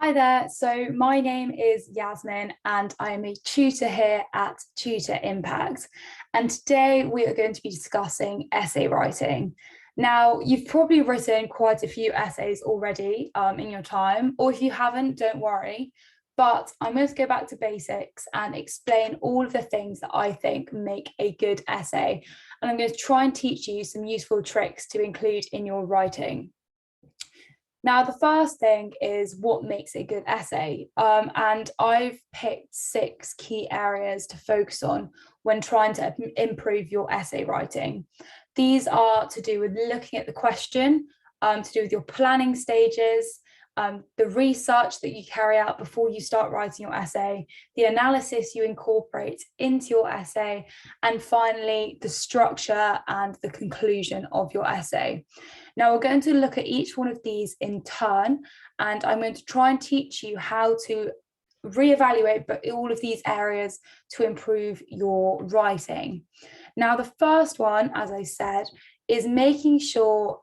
Hi there. So my name is Yasmin and I am a tutor here at Tutor Impact. And today we are going to be discussing essay writing. Now, you've probably written quite a few essays already in your time, or if you haven't, don't worry. But I'm going to go back to basics and explain all of the things that I think make a good essay. And I'm going to try and teach you some useful tricks to include in your writing. Now, the first thing is what makes a good essay. And I've picked 6 key areas to focus on when trying to improve your essay writing. These are to do with looking at the question, to do with your planning stages, the research that you carry out before you start writing your essay, the analysis you incorporate into your essay, and finally, the structure and the conclusion of your essay. Now, we're going to look at each one of these in turn, and I'm going to try and teach you how to reevaluate all of these areas to improve your writing. Now, the first one, as I said, is making sure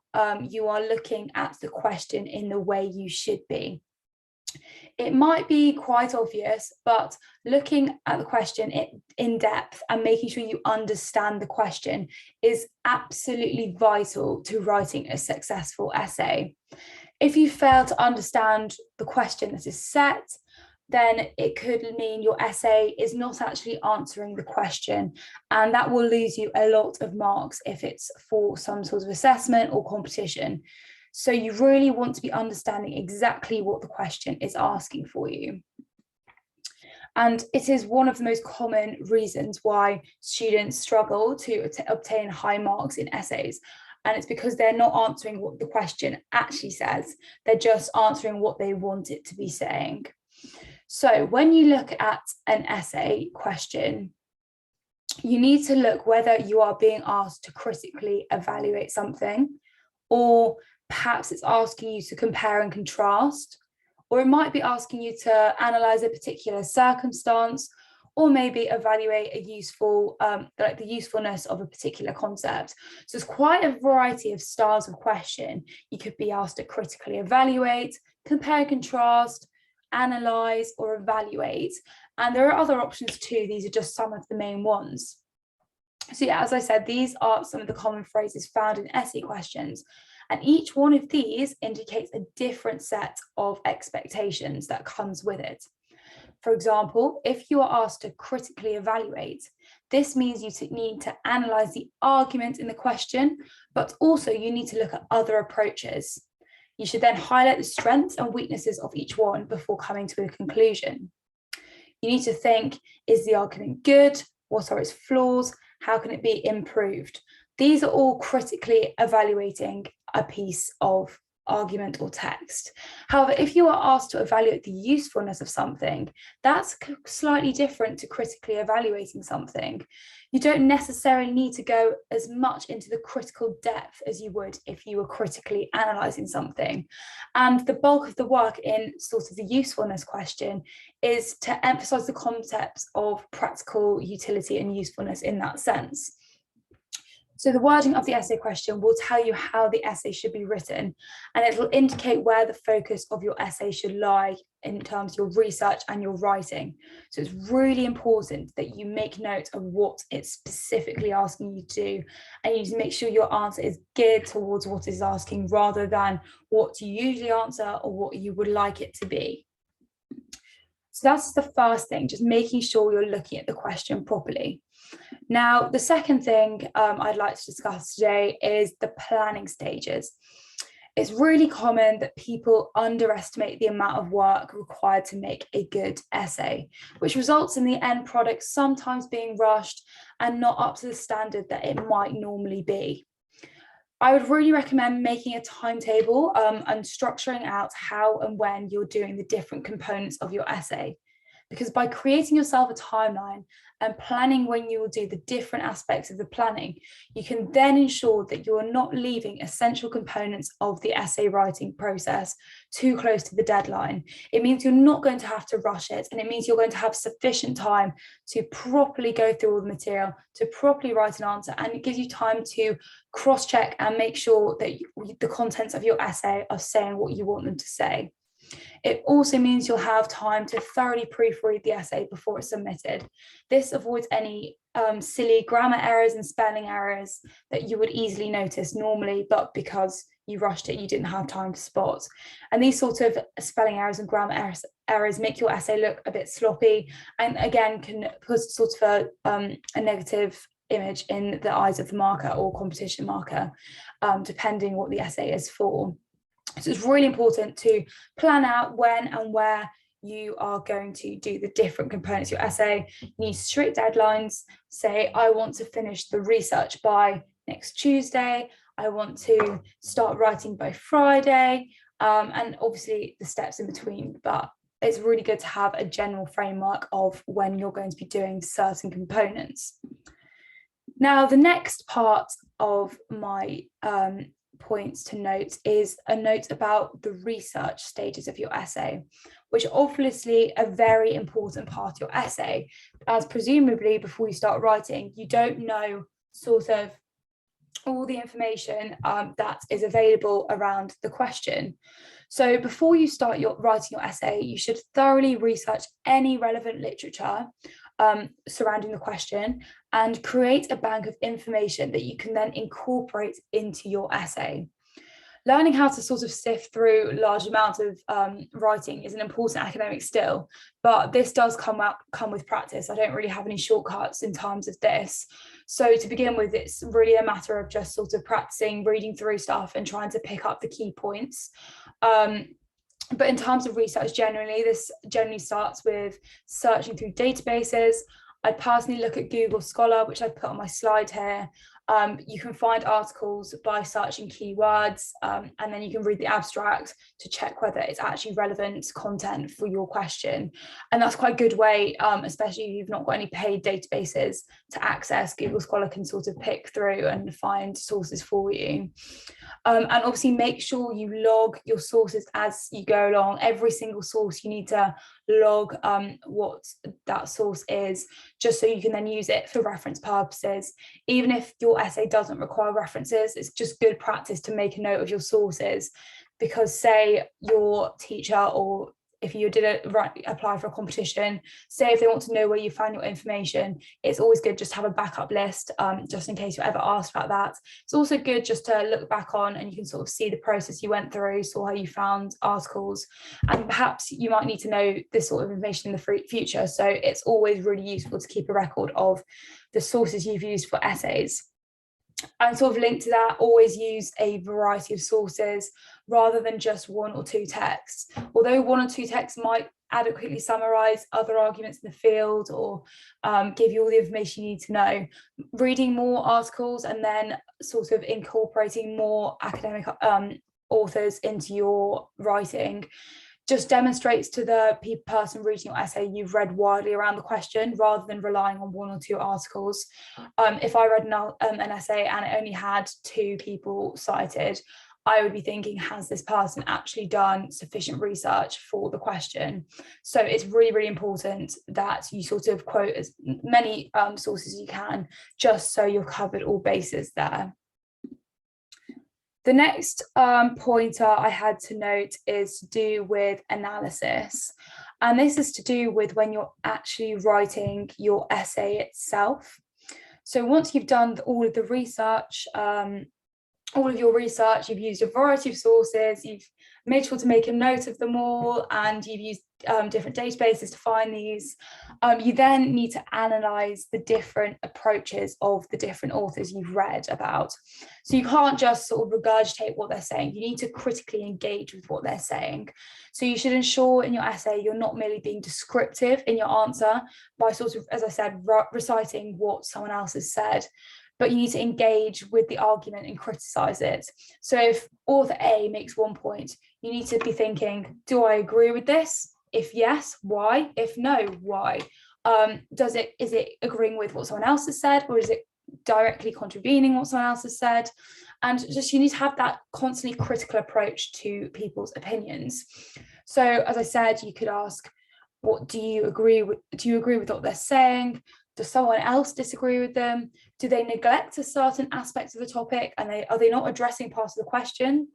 you are looking at the question in the way you should be. It might be quite obvious, but looking at the question in depth and making sure you understand the question is absolutely vital to writing a successful essay. If you fail to understand the question that is set, then it could mean your essay is not actually answering the question, and that will lose you a lot of marks if it's for some sort of assessment or competition. So you really want to be understanding exactly what the question is asking for you. And it is one of the most common reasons why students struggle to obtain high marks in essays. And it's because they're not answering what the question actually says. They're just answering what they want it to be saying. So when you look at an essay question, you need to look whether you are being asked to critically evaluate something, or perhaps it's asking you to compare and contrast, or it might be asking you to analyze a particular circumstance, or maybe evaluate a useful, like the usefulness of a particular concept. So it's quite a variety of styles of question. You could be asked to critically evaluate, compare and contrast, analyze, or evaluate. And there are other options too. These are just some of the main ones. So yeah, as I said, these are some of the common phrases found in essay questions. And each one of these indicates a different set of expectations that comes with it. For example, if you are asked to critically evaluate, this means you need to analyze the argument in the question, but also you need to look at other approaches. You should then highlight the strengths and weaknesses of each one before coming to a conclusion. You need to think, is the argument good? What are its flaws? How can it be improved? These are all critically evaluating a piece of argument or text. However, if you are asked to evaluate the usefulness of something, that's slightly different to critically evaluating something. You don't necessarily need to go as much into the critical depth as you would if you were critically analysing something. And the bulk of the work in sort of the usefulness question is to emphasise the concepts of practical utility and usefulness in that sense. So the wording of the essay question will tell you how the essay should be written, and it will indicate where the focus of your essay should lie in terms of your research and your writing. So it's really important that you make note of what it's specifically asking you to do, and you need to make sure your answer is geared towards what it's asking rather than what you usually answer or what you would like it to be. So that's the first thing, just making sure you're looking at the question properly. Now, the second thing I'd like to discuss today is the planning stages. It's really common that people underestimate the amount of work required to make a good essay, which results in the end product sometimes being rushed and not up to the standard that it might normally be. I would really recommend making a timetable and structuring out how and when you're doing the different components of your essay. Because by creating yourself a timeline and planning when you will do the different aspects of the planning, you can then ensure that you are not leaving essential components of the essay writing process too close to the deadline. It means you're not going to have to rush it, and it means you're going to have sufficient time to properly go through all the material, to properly write an answer, and it gives you time to cross-check and make sure that the contents of your essay are saying what you want them to say. It also means you'll have time to thoroughly proofread the essay before it's submitted. This avoids any silly grammar errors and spelling errors that you would easily notice normally, but because you rushed it, you didn't have time to spot. And these sort of spelling errors and grammar errors make your essay look a bit sloppy, and again can put sort of a negative image in the eyes of the marker or competition marker, depending what the essay is for. So it's really important to plan out when and where you are going to do the different components of your essay. You need strict deadlines. Say, I want to finish the research by next Tuesday. I want to start writing by Friday, and obviously the steps in between, but it's really good to have a general framework of when you're going to be doing certain components. Now, the next part of my points to note is a note about the research stages of your essay, which are obviously a very important part of your essay, as presumably before you start writing, you don't know sort of all the information that is available around the question. So before you start writing your essay, you should thoroughly research any relevant literature surrounding the question and create a bank of information that you can then incorporate into your essay. Learning how to sort of sift through large amounts of writing is an important academic skill, but this does come with practice. I don't really have any shortcuts in terms of this. So to begin with, it's really a matter of just sort of practicing reading through stuff and trying to pick up the key points. But in terms of research generally, this generally starts with searching through databases. I personally look at Google Scholar, which I put on my slide here. You can find articles by searching keywords, and then you can read the abstract to check whether it's actually relevant content for your question. And that's quite a good way, especially if you've not got any paid databases to access. Google Scholar can sort of pick through and find sources for you. And obviously make sure you log your sources as you go along. Every single source you need to log what that source is, just so you can then use it for reference purposes. Even if your essay doesn't require references, it's just good practice to make a note of your sources, because say your teacher, or if you did apply for a competition, say if they want to know where you found your information, it's always good just to have a backup list, just in case you're ever asked about that. It's also good just to look back on, and you can sort of see the process you went through, saw how you found articles, and perhaps you might need to know this sort of information in the future. So it's always really useful to keep a record of the sources you've used for essays. And sort of linked to that, always use a variety of sources rather than just one or two texts. Although one or two texts might adequately summarize other arguments in the field, or give you all the information you need to know, reading more articles and then sort of incorporating more academic authors into your writing just demonstrates to the person reading your essay you've read widely around the question, rather than relying on one or two articles. If I read an essay and it only had two people cited, I would be thinking, has this person actually done sufficient research for the question? So it's really, really important that you sort of quote as many sources as you can, just so you've covered all bases there. The next pointer I had to note is to do with analysis. And this is to do with when you're actually writing your essay itself. So once you've done all of the research, you've used a variety of sources, you've made sure to make a note of them all, and you've used different databases to find these, you then need to analyze the different approaches of the different authors you've read about. So you can't just sort of regurgitate what they're saying, you need to critically engage with what they're saying. So you should ensure in your essay you're not merely being descriptive in your answer by sort of, as I said, reciting what someone else has said, but you need to engage with the argument and criticize it. So if author A makes one point, you need to be thinking, do I agree with this? If yes, why? If no, why? Is it agreeing with what someone else has said, or is it directly contravening what someone else has said? And just you need to have that constantly critical approach to people's opinions. So as I said, you could ask, what do you agree with? Do you agree with what they're saying? Does someone else disagree with them? Do they neglect a certain aspect of the topic, and are they not addressing part of the question?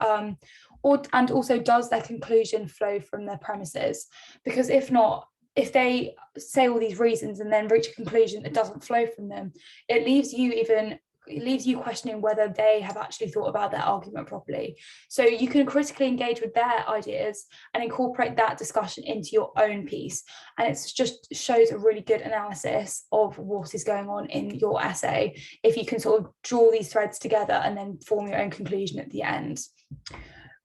and also does their conclusion flow from their premises? Because if not, if they say all these reasons and then reach a conclusion that doesn't flow from them, it leaves you questioning whether they have actually thought about their argument properly. So you can critically engage with their ideas and incorporate that discussion into your own piece. And it just shows a really good analysis of what is going on in your essay, if you can sort of draw these threads together and then form your own conclusion at the end.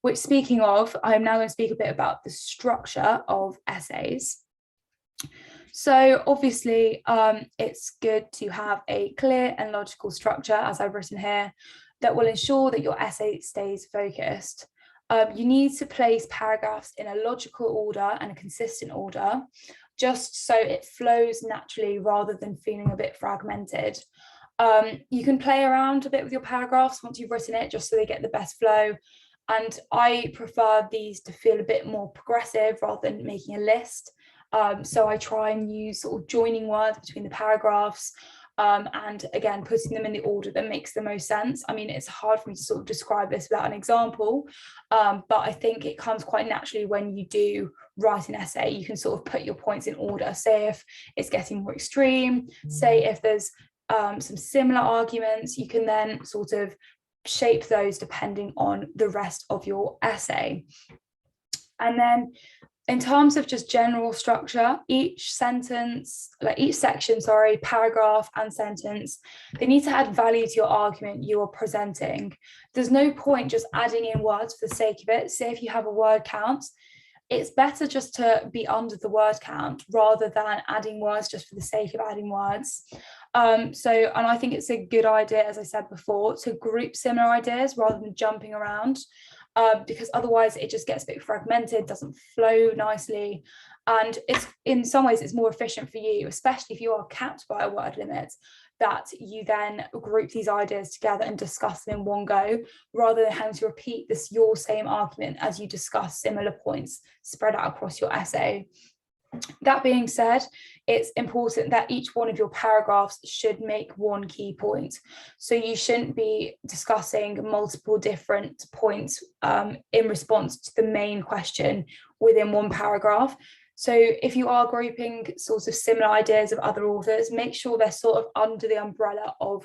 Which, speaking of, I'm now going to speak a bit about the structure of essays. So obviously, it's good to have a clear and logical structure, as I've written here, that will ensure that your essay stays focused. You need to place paragraphs in a logical order and a consistent order, just so it flows naturally rather than feeling a bit fragmented. You can play around a bit with your paragraphs once you've written it, just so they get the best flow. And I prefer these to feel a bit more progressive rather than making a list. So I try and use sort of joining words between the paragraphs, and again, putting them in the order that makes the most sense. I mean, it's hard for me to sort of describe this without an example, but I think it comes quite naturally when you do write an essay. You can sort of put your points in order. Say if it's getting more extreme, say if there's some similar arguments, you can then sort of shape those depending on the rest of your essay. And then in terms of just general structure, each section, paragraph and sentence, they need to add value to your argument you are presenting. There's no point just adding in words for the sake of it. Say if you have a word count, it's better just to be under the word count rather than adding words just for the sake of adding words. And I think it's a good idea, as I said before, to group similar ideas rather than jumping around. Because otherwise it just gets a bit fragmented, doesn't flow nicely, and it's in some ways it's more efficient for you, especially if you are capped by a word limit, that you then group these ideas together and discuss them in one go, rather than having to repeat your same argument as you discuss similar points spread out across your essay. That being said, it's important that each one of your paragraphs should make one key point. So you shouldn't be discussing multiple different points in response to the main question within one paragraph. So if you are grouping sort of similar ideas of other authors, make sure they're sort of under the umbrella of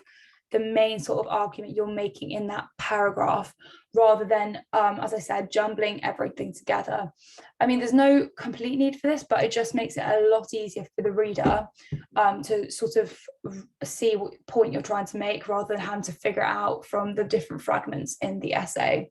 the main sort of argument you're making in that paragraph, rather than, as I said, jumbling everything together. I mean, there's no complete need for this, but it just makes it a lot easier for the reader to sort of see what point you're trying to make, rather than having to figure it out from the different fragments in the essay.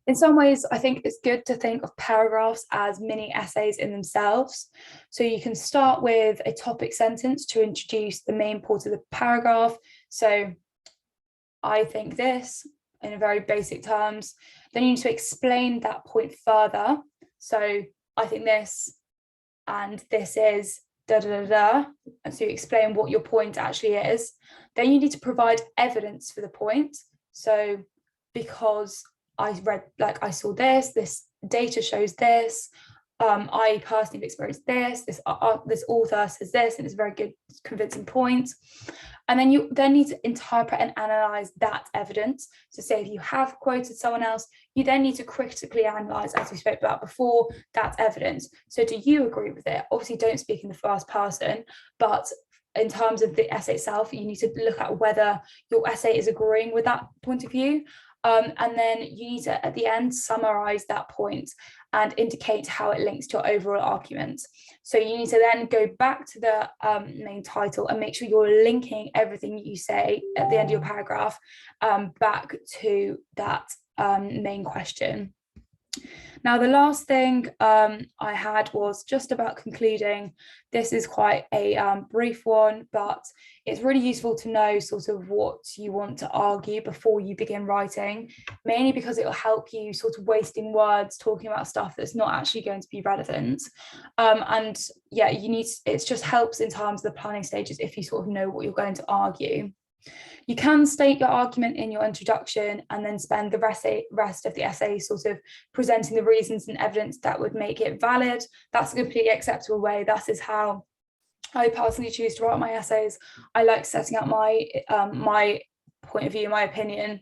In some ways, I think it's good to think of paragraphs as mini essays in themselves. So you can start with a topic sentence to introduce the main part of the paragraph. So I think this, in very basic terms. Then you need to explain that point further. So I think this, and this is da da da da. And so you explain what your point actually is. Then you need to provide evidence for the point. So because I read, like I saw this data shows this, I personally have experienced this author says this, and it's a very good convincing point. And then you then need to interpret and analyze that evidence. So say if you have quoted someone else, you then need to critically analyze, as we spoke about before, that evidence. So do you agree with it? Obviously don't speak in the first person, but in terms of the essay itself, you need to look at whether your essay is agreeing with that point of view. And then you need to, at the end, summarize that point and indicate how it links to your overall argument. So you need to then go back to the main title and make sure you're linking everything you say at the end of your paragraph back to that main question. Now, the last thing I had was just about concluding. This is quite a brief one, but it's really useful to know sort of what you want to argue before you begin writing, mainly because it will help you sort of wasting words talking about stuff that's not actually going to be relevant. And yeah, it just helps in terms of the planning stages if you sort of know what you're going to argue. You can state your argument in your introduction and then spend the rest of the essay sort of presenting the reasons and evidence that would make it valid. That's a completely acceptable way. That is how I personally choose to write my essays. I like setting out my my point of view, my opinion,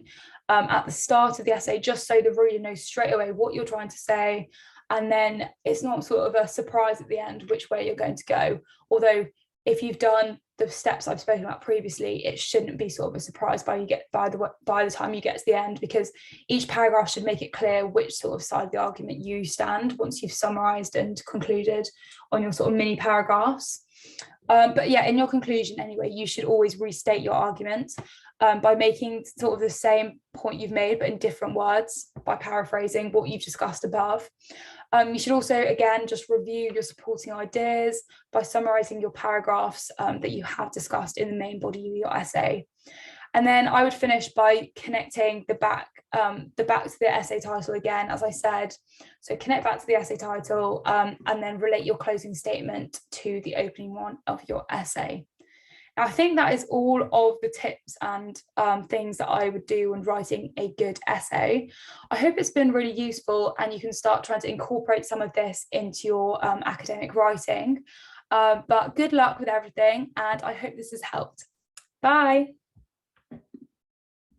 at the start of the essay, just so the reader knows straight away what you're trying to say. And then it's not sort of a surprise at the end which way you're going to go. Although if you've done the steps I've spoken about previously, it shouldn't be sort of a surprise by the time you get to the end, because each paragraph should make it clear which sort of side of the argument you stand once you've summarized and concluded on your sort of mini paragraphs. But yeah, in your conclusion anyway, you should always restate your argument by making sort of the same point you've made, but in different words, by paraphrasing what you've discussed above. You should also, again, just review your supporting ideas by summarizing your paragraphs that you have discussed in the main body of your essay. And then I would finish by connecting the back to the essay title again, as I said. So connect back to the essay title and then relate your closing statement to the opening one of your essay. Now, I think that is all of the tips and things that I would do when writing a good essay. I hope it's been really useful and you can start trying to incorporate some of this into your academic writing. But good luck with everything, and I hope this has helped. Bye.